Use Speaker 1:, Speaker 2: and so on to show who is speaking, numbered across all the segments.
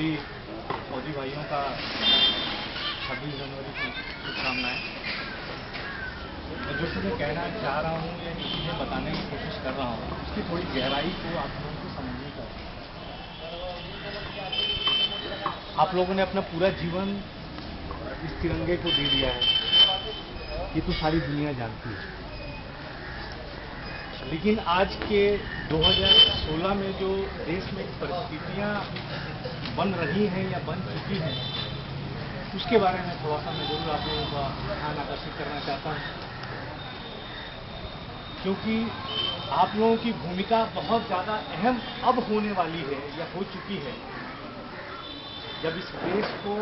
Speaker 1: सभी फौजी भाइयों का 26 जनवरी की शुभकामनाएं। मैं जो चीज़ें कहना चाह रहा हूँ या जो चीज़ें बताने की कोशिश कर रहा हूँ उसकी थोड़ी गहराई को आप लोगों को समझने का। आप लोगों ने अपना पूरा जीवन इस तिरंगे को दे दिया है, ये तो सारी दुनिया जानती है। लेकिन आज के 2016 में जो देश में परिस्थितियां बन रही हैं या बन चुकी हैं, उसके बारे में थोड़ा सा मैं जरूर आप लोगों का ध्यान आकर्षित करना चाहता हूं, क्योंकि आप लोगों की भूमिका बहुत ज़्यादा अहम अब होने वाली है या हो चुकी है, जब इस देश को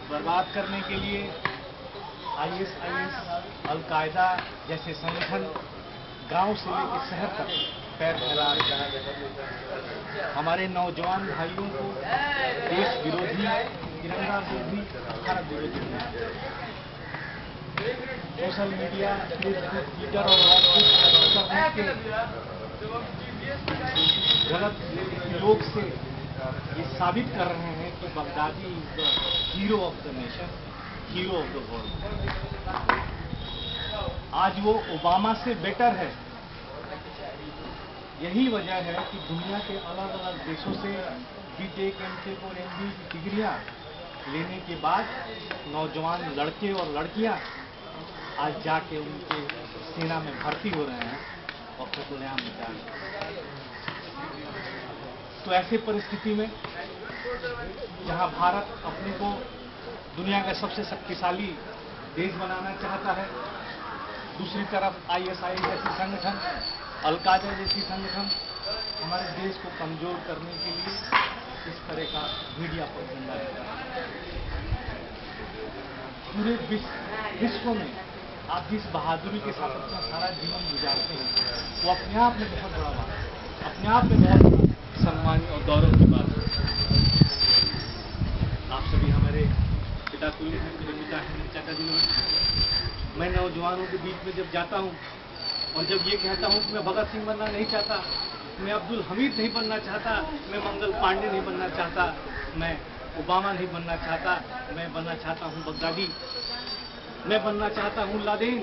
Speaker 1: बर्बाद करने के लिए ISIS, अल-कायदा जैसे संगठन गांव से लेकर शहर तक पैर फैला रहे हैं। हमारे नौजवान भाइयों को देश विरोधी, तिरंगा विरोधी, भारत विरोधी सोशल मीडिया, फेसबुक, ट्विटर और व्हाट्सएप के गलत उपयोग से ये साबित कर रहे हैं कि Baghdadi is the hero of the nation, hero of the world. आज वो ओबामा से बेटर है। यही वजह है कि दुनिया के अलग अलग देशों से BTech, MTech और MBA की डिग्रियां लेने के बाद नौजवान लड़के और लड़कियां आज जाके उनके सेना में भर्ती हो रहे हैं और खुलेआम मचा रहे हैं। तो ऐसी परिस्थिति में जहां भारत अपने को दुनिया का सबसे शक्तिशाली देश बनाना चाहता है, दूसरी तरफ ISIS जैसी संगठन, अल-कायदा जैसी संगठन हमारे देश को कमजोर करने के लिए इस तरह का मीडिया प्रोपेगेंडा करता है। पूरे विश्व में आप जिस बहादुरी के साथ अपना सारा जीवन गुजारते हैं, वो अपने आप में बहुत बड़ा बात है, अपने आप में बहुत सम्मान और गौरव की बात है। आप सभी हमारे पिता तुल्य हैं, मेरे पिता हैं, चाचा जी लोग। मैं नौजवानों के बीच में जब जाता हूँ और जब ये कहता हूँ कि मैं भगत सिंह बनना नहीं चाहता, मैं अब्दुल हमीद नहीं बनना चाहता, मैं मंगल पांडे नहीं बनना चाहता, मैं ओबामा नहीं बनना चाहता, मैं बनना चाहता हूँ बगदादी, मैं बनना चाहता हूँ लादेन,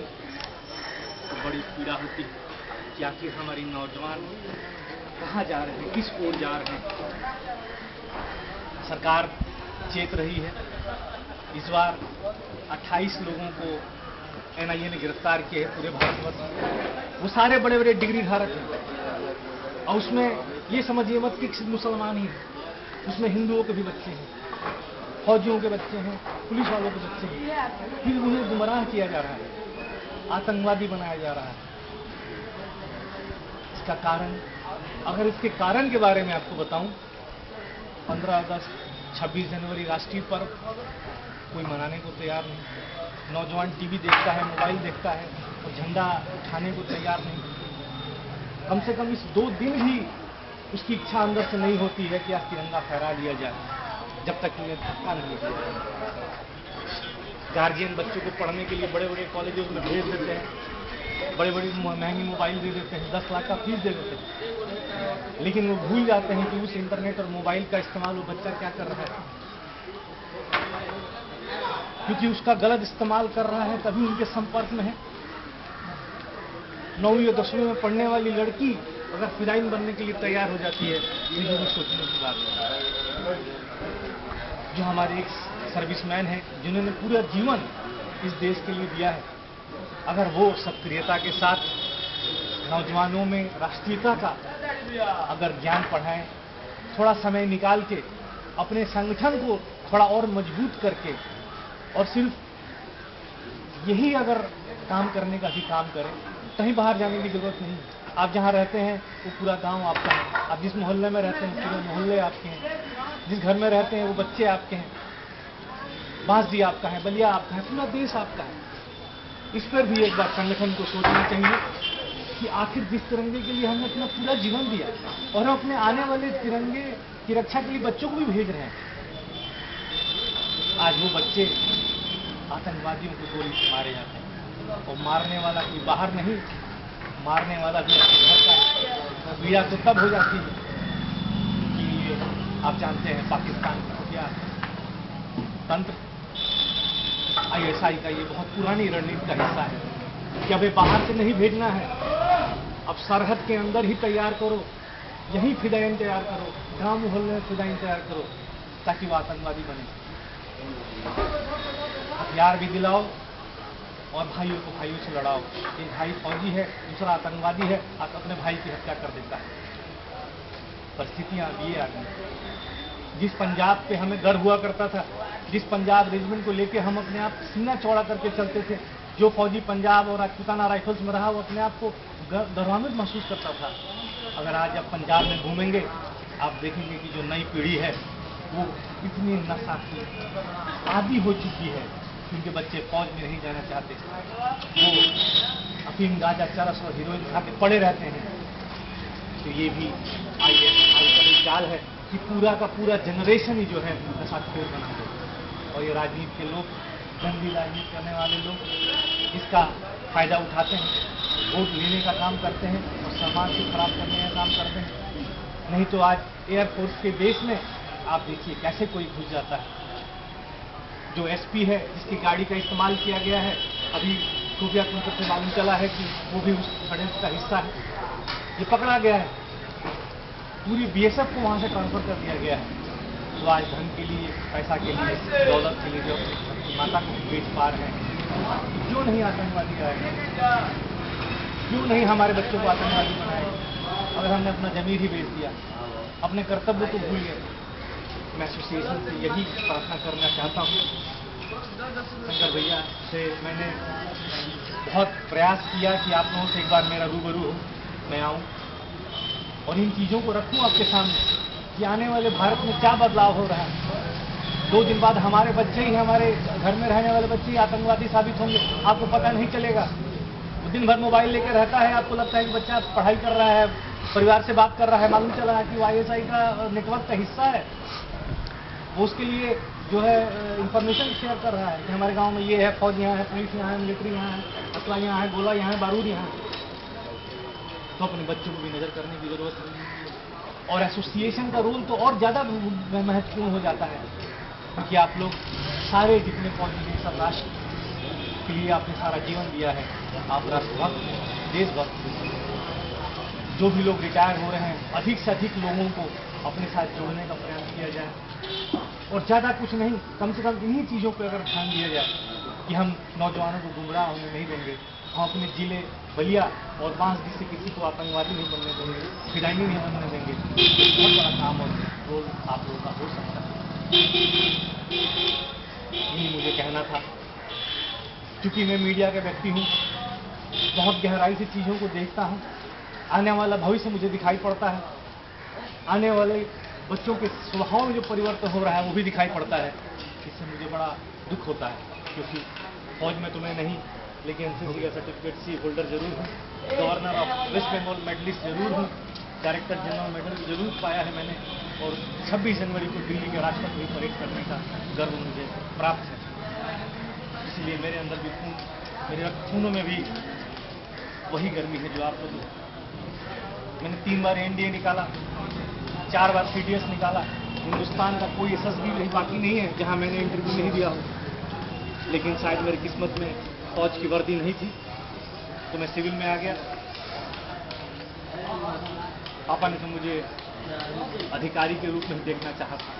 Speaker 1: तो बड़ी पीड़ा होती है कि आखिर हमारी नौजवान कहाँ जा रहे हैं, किस ओर जा रहे हैं। सरकार चेत रही है। इस बार 28 लोगों को NIA ने गिरफ्तार किए हैं पूरे भारतवर्ष में। वो सारे बड़े बड़े डिग्री धारक हैं और उसमें ये समझिए मत कि सिर्फ मुसलमान ही हैं, उसमें हिंदुओं के भी बच्चे हैं, फौजियों के बच्चे हैं, पुलिस वालों के बच्चे हैं। फिर उन्हें गुमराह किया जा रहा है, आतंकवादी बनाया जा रहा है। इसका कारण, अगर इसके कारण के बारे में आपको बताऊं, 15 अगस्त, 26 जनवरी राष्ट्रीय पर्व कोई मनाने को तैयार नहीं। नौजवान टीवी देखता है, मोबाइल देखता है और झंडा उठाने को तैयार नहीं। कम से कम इस 2 दिन भी उसकी इच्छा अंदर से नहीं होती है कि आज तिरंगा फहरा लिया जाए, जब तक उन्हें धक्का नहीं दिया। गार्जियन बच्चों को पढ़ने के लिए बड़े बड़े कॉलेजों में भेज देते हैं, बड़े बड़ी महंगी मोबाइल दे देते हैं, 10 लाख का फीस दे देते हैं, लेकिन वो भूल जाते हैं कि उस इंटरनेट और मोबाइल का इस्तेमाल वो बच्चा क्या कर रहा है। क्योंकि उसका गलत इस्तेमाल कर रहा है, तभी उनके संपर्क में है। 9वीं और 10वीं में पढ़ने वाली लड़की अगर फिदाइन बनने के लिए तैयार हो जाती है, ये भी सोचने की बात है। जो हमारे एक सर्विसमैन हैं, जिन्होंने पूरा जीवन इस देश के लिए दिया है, अगर वो सक्रियता के साथ नौजवानों में राष्ट्रीयता का अगर ज्ञान पढ़ाएं, थोड़ा समय निकाल के अपने संगठन को थोड़ा और मजबूत करके, और सिर्फ यही अगर काम करने का ही काम करें, कहीं बाहर जाने की जरूरत नहीं। आप जहाँ रहते हैं वो पूरा गांव आपका है, आप जिस मोहल्ले में रहते हैं पूरे मोहल्ले आपके हैं, जिस घर में रहते हैं वो बच्चे आपके हैं, बांसडी आपका है, बलिया आपका है, पूरा देश आपका है। इस पर भी एक बार संगठन को सोचना चाहिए कि आखिर जिस तिरंगे के लिए हमने अपना पूरा जीवन दिया और हम अपने आने वाले तिरंगे की रक्षा के लिए बच्चों को भी भेज रहे हैं, आज वो बच्चे आतंकवादियों को गोली से मारे जाते हैं और मारने वाला कोई बाहर नहीं, मारने वाला भी अपने घर का है। पीड़ा तो तब हो जाती है कि आप जानते हैं पाकिस्तान का क्या तंत्र, ISI का ये बहुत पुरानी रणनीति का हिस्सा है कि अबे बाहर से नहीं भेजना है, अब सरहद के अंदर ही तैयार करो, यही फिदाइन तैयार करो, गांव मोहल्ले में फिदाइन तैयार करो ताकि वो आतंकवादी बने। हथियार भी दिलाओ और भाइयों को भाइयों से लड़ाओ। एक भाई फौजी है, दूसरा आतंकवादी है, आप अपने भाई की हत्या कर देता है। परिस्थितियां अब ये आ गई। जिस पंजाब पे हमें गर्व हुआ करता था, जिस पंजाब रेजिमेंट को लेके हम अपने आप सीना चौड़ा करके चलते थे, जो फौजी पंजाब और राजपूताना राइफल्स में रहा वो अपने आप को गौरवान्वित महसूस करता था। अगर आज आप पंजाब में घूमेंगे, आप देखेंगे कि जो नई पीढ़ी है वो इतनी नशा की आदी हो चुकी है कि उनके बच्चे फौज में नहीं जाना चाहते, वो अफीम गांजा चरस और हीरोइन खा के पड़े रहते हैं। तो ये भी ISI का एक चाल है कि पूरा का पूरा जनरेशन ही जो है नशाखोर बना दे। और ये राजनीति के लोग, गंदी राजनीति करने वाले लोग इसका फायदा उठाते हैं, वोट लेने का काम करते हैं और समाज को खराब करने का काम करते हैं। नहीं तो आज एयरफोर्स के बेस में आप देखिए कैसे कोई घुस जाता है। जो SP है जिसकी गाड़ी का इस्तेमाल किया गया है, अभी खुफिया तंत्र से मालूम चला है कि वो भी उस षड्यंत्र का हिस्सा है, ये पकड़ा गया है। पूरी BSF को वहां से ट्रांसफर कर दिया गया है। तो आज धन के लिए, पैसा के लिए, दौलत के लिए जो अपनी माता को बेच पा रहे हैं, क्यों नहीं आतंकवादी आएगा? क्यों नहीं हमारे बच्चों को आतंकवादी बनाएगा? अगर हमने अपना जमीर ही बेच दिया, अपने कर्तव्य को भूल गए। मैं एसोसिएशन से यही प्रार्थना करना चाहता हूँ। शंकर भैया से मैंने बहुत प्रयास किया कि आप लोगों से एक बार मेरा रूबरू हो, मैं आऊँ और इन चीज़ों को रखूँ आपके सामने कि आने वाले भारत में क्या बदलाव हो रहा है। 2 दिन बाद हमारे बच्चे ही, हमारे घर में रहने वाले बच्चे ही आतंकवादी साबित होंगे, आपको पता नहीं चलेगा। वो दिन भर मोबाइल लेकर रहता है, आपको लगता है कि बच्चा पढ़ाई कर रहा है, परिवार से बात कर रहा है, मालूम चला है कि वो ISI का नेटवर्क का हिस्सा है। वो उसके लिए जो है इंफॉर्मेशन शेयर कर रहा है कि हमारे गांव में ये है, फौज यहाँ है, पुलिस यहाँ है, मिलिट्री यहाँ है, असला यहाँ है, गोला यहाँ है, बारूद यहाँ है। तो अपने बच्चों को भी नज़र करने की जरूरत है। और एसोसिएशन का रोल तो और ज़्यादा महत्वपूर्ण हो जाता है, क्योंकि आप लोग सारे जितने फौजी हैं सब राष्ट्र के लिए आपने सारा जीवन दिया है। आप राष्ट्रभक्त, देशभक्त। जो भी लोग रिटायर हो रहे हैं, अधिक से अधिक लोगों को अपने साथ जोड़ने का प्रयास किया जाए। और ज़्यादा कुछ नहीं, कम से कम इन्हीं चीज़ों पर अगर ध्यान दिया जाए कि हम नौजवानों को गुमराह होने नहीं देंगे, हम अपने जिले बलिया और बांसडीह से किसी को आतंकवादी नहीं बनने देंगे, फिदाइनी नहीं बनने देंगे, तो बहुत बड़ा काम और रोल आप लोगों का हो सकता है। यही मुझे कहना था। क्योंकि मैं मीडिया का व्यक्ति हूँ, बहुत गहराई से चीज़ों को देखता हूँ, आने वाला भविष्य मुझे दिखाई पड़ता है, आने वाले बच्चों के स्वभाव में जो परिवर्तन हो रहा है वो भी दिखाई पड़ता है। इससे मुझे बड़ा दुख होता है, क्योंकि फौज में तो मैं नहीं, लेकिन NCC का सर्टिफिकेट C होल्डर जरूर हूँ, governor of West Bengal medallist जरूर हूँ, डायरेक्टर जनरल मेडल जरूर पाया है मैंने, और 26 जनवरी को दिल्ली के राजपथ में परेड करने का गर्व मुझे प्राप्त है। इसलिए मेरे अंदर भी मेरे खूनों में भी वही गर्मी है जो आप लोग। मैंने 3 बार NDA निकाला, 4 बार CDS निकाला। हिंदुस्तान का कोई SSB भी बाकी नहीं है जहां मैंने इंटरव्यू नहीं दिया हो, लेकिन शायद मेरी किस्मत में फौज की वर्दी नहीं थी तो मैं सिविल में आ गया। पापा ने तो मुझे अधिकारी के रूप में देखना चाहा था,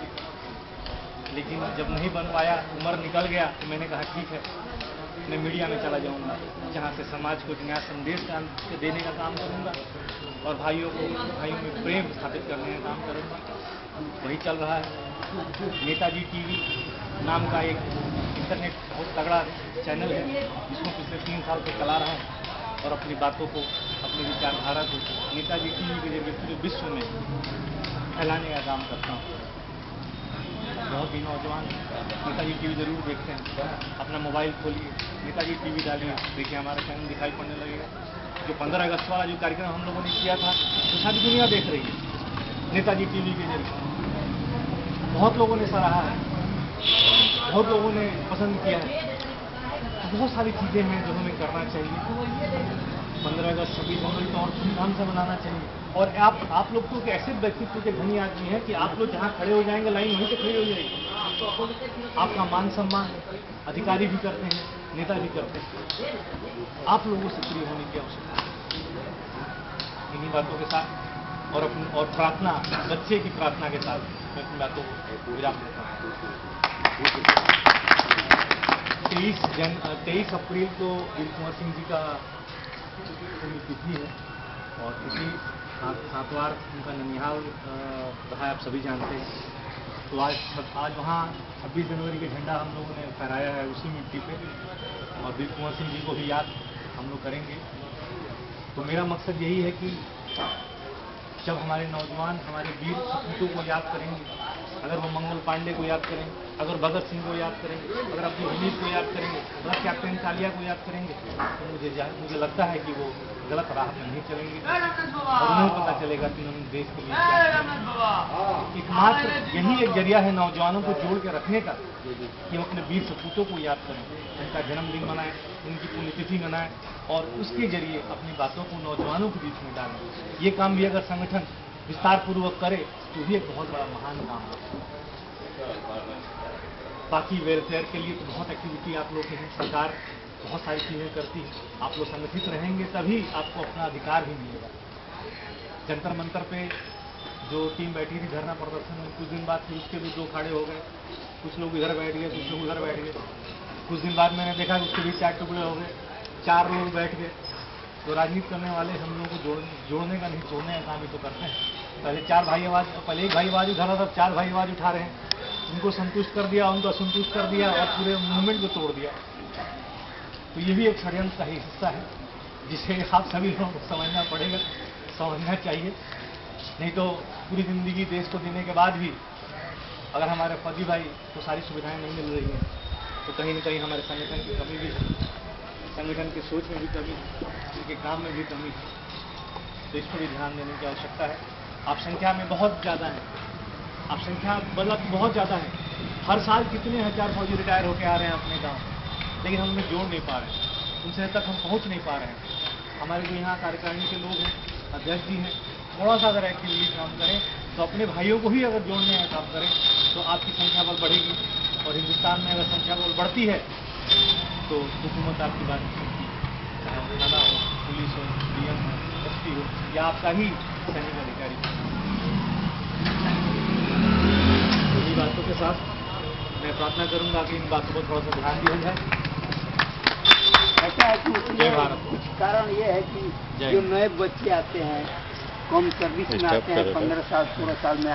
Speaker 1: लेकिन जब नहीं बन पाया, उम्र निकल गया, तो मैंने कहा ठीक है, मैं मीडिया में चला जाऊंगा, जहां से समाज को एक नया संदेश देने का काम करूंगा और भाइयों में प्रेम स्थापित करने का काम करूंगा। वही चल रहा है। नेताजी TV नाम का एक इंटरनेट बहुत तगड़ा चैनल है, जिसको पिछले 3 साल से चला रहा हूँ और अपनी बातों को, अपनी विचारधारा को नेताजी TV के जरिए पूरे विश्व में फैलाने का काम करता हूँ। बहुत ही नौजवान नेताजी TV जरूर देखते हैं, अपना मोबाइल खोलिए, नेताजी TV डालिए, देखिए हमारा चैनल दिखाई पड़ने लगेगा। जो 15 अगस्त वाला जो कार्यक्रम हम लोगों ने किया था, तो सारी दुनिया देख रही है नेताजी TV के जरिए। बहुत लोगों ने सराहा है, बहुत लोगों ने पसंद किया है। बहुत सारी चीज़ें हैं जो हमें करना चाहिए। 15 अगस्त 26 जनवरी तो और धूमधाम से मनाना चाहिए। और आप लोग तो ऐसे व्यक्तित्व के धनी आदमी हैं कि आप लोग जहाँ खड़े हो जाएंगे लाइन वहीं से खड़ी हो जाएगी। आपका मान सम्मान अधिकारी भी करते हैं, नेता भी करते हैं। आप लोगों से फ्री होने की आवश्यकता है। इन्हीं बातों के साथ और प्रार्थना, बच्चे की प्रार्थना के साथ मैं अपनी बातों को विराम देता हूँ। 23 अप्रैल को वीर कुंवर सिंह जी का पुण्यतिथि है और तिथि सातवार उनका ननिहाल रहा, आप सभी जानते हैं। तो आज वहाँ 26 जनवरी के झंडा हम लोगों ने फहराया है उसी मिट्टी पे, और वीर कुंवर सिंह जी को भी याद हम लोग करेंगे। तो मेरा मकसद यही है कि जब हमारे नौजवान हमारे वीर सपूतों को याद करेंगे, अगर वो मंगल पांडे को याद करेंगे, अगर भगत सिंह को याद करेंगे, अगर अपनी उम्मीद को याद करेंगे, अगर कैप्टन कालिया को याद करेंगे, तो मुझे लगता है कि वो गलत राह पर नहीं चलेंगे और उन्हें पता चलेगा कि उन्होंने देश के लिए क्या किया। एकमात्र यही एक जरिया है नौजवानों को जोड़ के रखने का कि हम अपने वीर सपूतों को याद करें, उनका जन्मदिन मनाएं, उनकी पुण्यतिथि मनाएं और उसके जरिए अपनी बातों को नौजवानों के बीच में डालें। ये काम भी अगर संगठन विस्तार पूर्वक करे तो भी एक बहुत बड़ा महान काम है। बाकी वेलफेयर के लिए तो बहुत एक्टिविटी आप लोग की है, सरकार बहुत सारी चीज़ें करती है। आप लोग संगठित रहेंगे तभी आपको अपना अधिकार भी मिलेगा। जंतर मंतर पे जो टीम बैठी थी धरना प्रदर्शन में, कुछ दिन बाद फिर उसके भी 2 अखाड़े हो गए, कुछ लोग इधर बैठ गए, कुछ लोग उधर बैठ गए। कुछ दिन बाद मैंने देखा कि उसके भी 4 टुकड़े हो गए, 4 लोग बैठ गए। तो राजनीति करने वाले हम लोगों को जोड़ने का नहीं, तोड़ने का काम ही तो करते हैं। पहले 4 भाई आवाज, पहले एक भाई आवाज उठा रहा था, 4 भाई आवाज उठा रहे हैं। उनको संतुष्ट कर दिया, उनको असंतुष्ट कर दिया और पूरे मूवमेंट को तोड़ दिया। तो ये भी एक षड्यंत्र का ही हिस्सा है जिसे आप सभी लोगों को समझना पड़ेगा, समझना चाहिए। नहीं तो पूरी जिंदगी देश को देने के बाद भी अगर हमारे फौजी भाई को सारी सुविधाएं नहीं मिल रही हैं तो कहीं न कहीं हमारे संगठन की कमी भी है, संगठन की सोच में भी कमी है, उनके काम में भी कमी है। तो इस पर भी ध्यान देने की आवश्यकता है। आप संख्या में बहुत ज़्यादा हैं, आप संख्या बदलाव बहुत ज़्यादा है। हर साल कितने हजार फौजी रिटायर होकर आ रहे हैं अपने गाँव, लेकिन हम उन्हें जोड़ नहीं पा रहे हैं, उनसे तक हम पहुँच नहीं पा रहे हैं। हमारे जो यहाँ कार्यकारिणी के लोग हैं, अध्यक्ष जी हैं, थोड़ा सा अगर एक्टिवली काम करें तो अपने भाइयों को ही अगर जोड़ने का काम करें तो आपकी संख्या बल बढ़ेगी। और हिंदुस्तान में अगर संख्या बल बढ़ती है तो हुकूमत आपकी बात नहीं सुनती, चाहे वो थाना हो, पुलिस हो, डीएम हो, एसपी हो या आपका ही सैनिक अधिकारी हो। इन्हीं बातों के साथ मैं प्रार्थना करूंगा कि इन बातों पर थोड़ा सा ध्यान दिया जाए।
Speaker 2: ऐसा है कि
Speaker 1: जय भारत।
Speaker 2: कारण ये है कि जो नए बच्चे आते हैं, कम सर्विस में आते हैं, 15 साल 16 साल में